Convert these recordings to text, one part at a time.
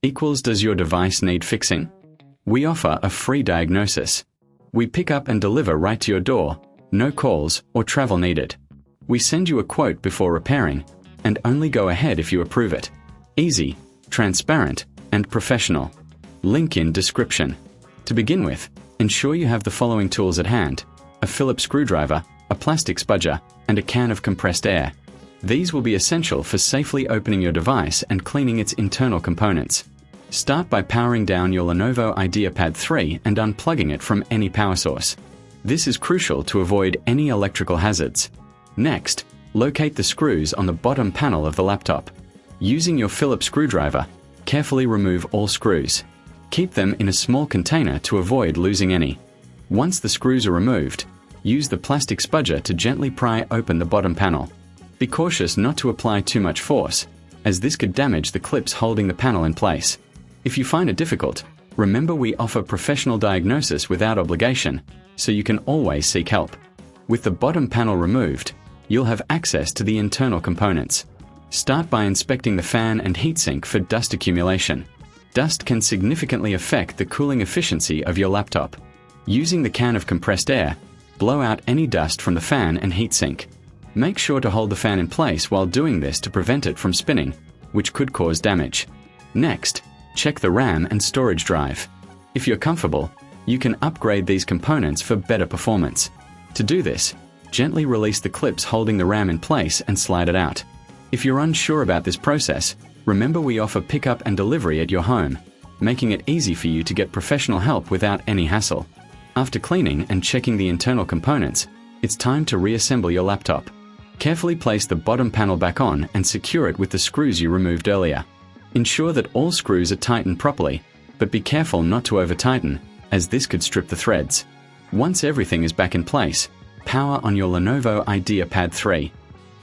equals does your device need fixing? We offer a free diagnosis. We pick up and deliver right to your door, no calls or travel needed. We send you a quote before repairing, and only go ahead if you approve it. Easy, transparent, and professional. Link in description. To begin with, ensure you have the following tools at hand: a Phillips screwdriver, a plastic spudger, and a can of compressed air. These will be essential for safely opening your device and cleaning its internal components. Start by powering down your Lenovo IdeaPad 3 and unplugging it from any power source. This is crucial to avoid any electrical hazards. Next, locate the screws on the bottom panel of the laptop. Using your Phillips screwdriver, carefully remove all screws. Keep them in a small container to avoid losing any. Once the screws are removed, use the plastic spudger to gently pry open the bottom panel. Be cautious not to apply too much force, as this could damage the clips holding the panel in place. If you find it difficult, remember we offer professional diagnosis without obligation, so you can always seek help. With the bottom panel removed, you'll have access to the internal components. Start by inspecting the fan and heatsink for dust accumulation. Dust can significantly affect the cooling efficiency of your laptop. Using the can of compressed air, blow out any dust from the fan and heatsink. Make sure to hold the fan in place while doing this to prevent it from spinning, which could cause damage. Next, check the RAM and storage drive. If you're comfortable, you can upgrade these components for better performance. To do this, gently release the clips holding the RAM in place and slide it out. If you're unsure about this process, remember we offer pickup and delivery at your home, making it easy for you to get professional help without any hassle. After cleaning and checking the internal components, it's time to reassemble your laptop. Carefully place the bottom panel back on and secure it with the screws you removed earlier. Ensure that all screws are tightened properly, but be careful not to over-tighten, as this could strip the threads. Once everything is back in place, power on your Lenovo IdeaPad 3.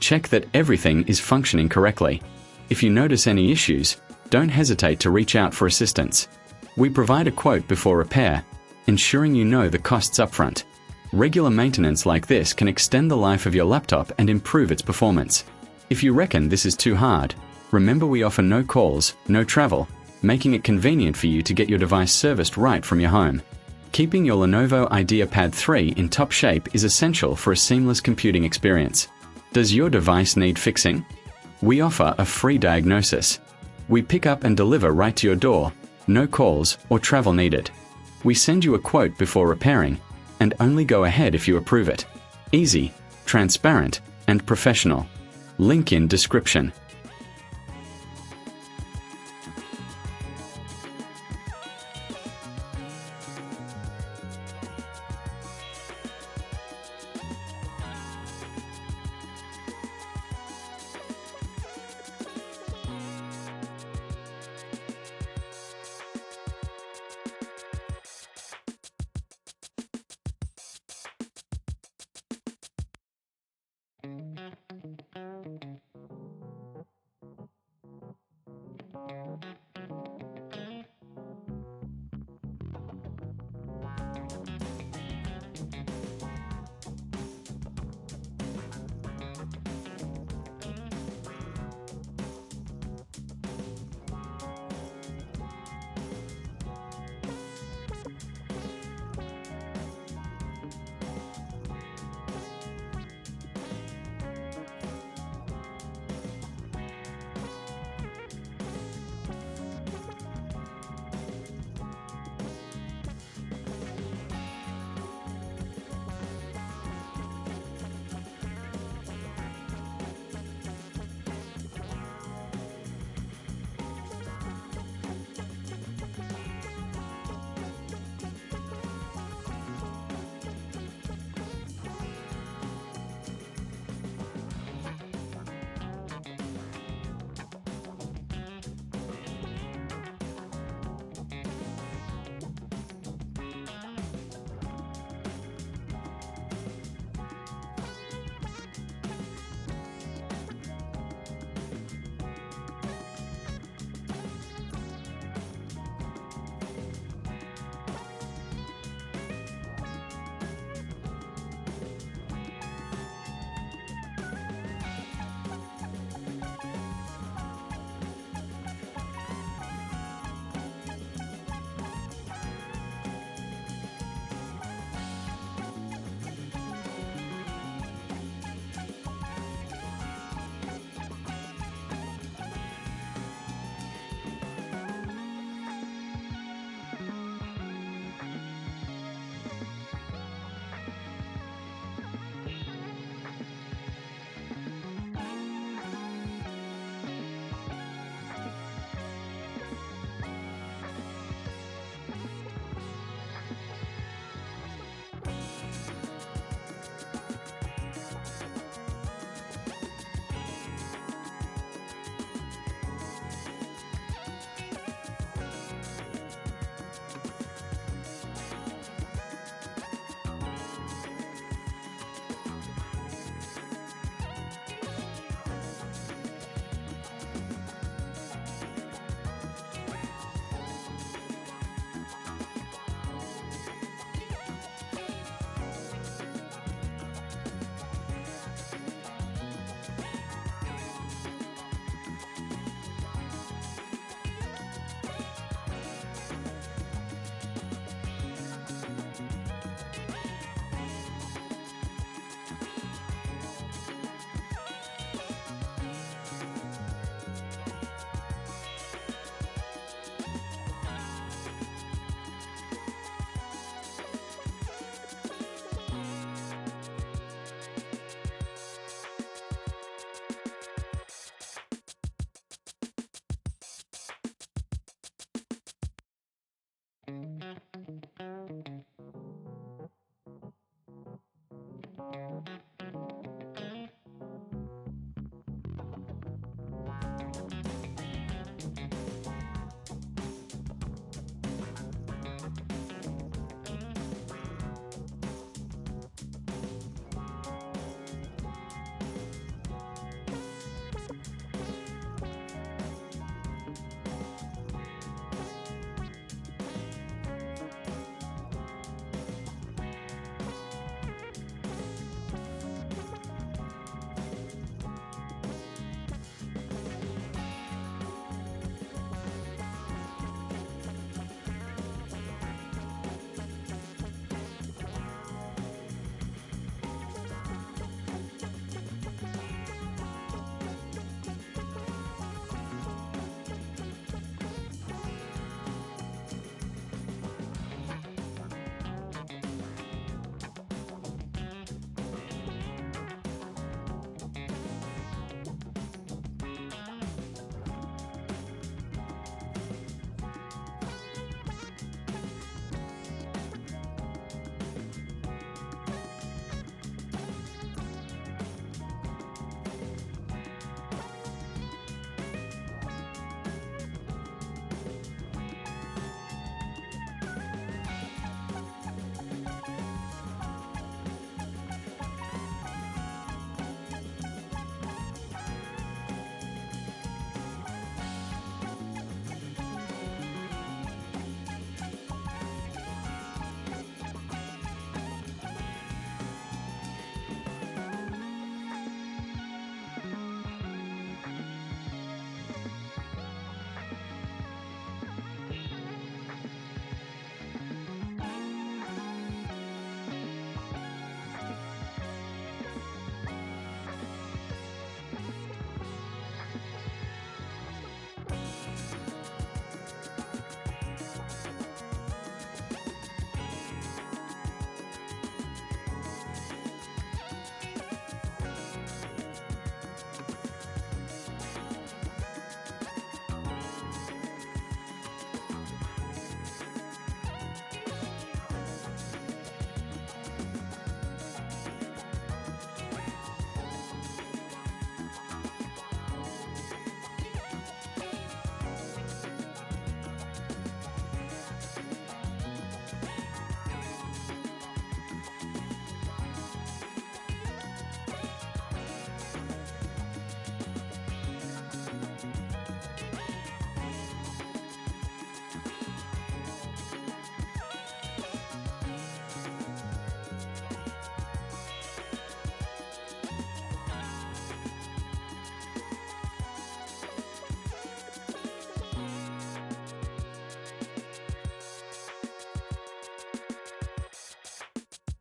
Check that everything is functioning correctly. If you notice any issues, don't hesitate to reach out for assistance. We provide a quote before repair, ensuring you know the costs upfront. Regular maintenance like this can extend the life of your laptop and improve its performance. If you reckon this is too hard, remember we offer no calls, no travel, making it convenient for you to get your device serviced right from your home. Keeping your Lenovo IdeaPad 3 in top shape is essential for a seamless computing experience. Does your device need fixing? We offer a free diagnosis. We pick up and deliver right to your door, no calls or travel needed. We send you a quote before repairing, and only go ahead if you approve it. Easy, transparent, and professional. Link in description.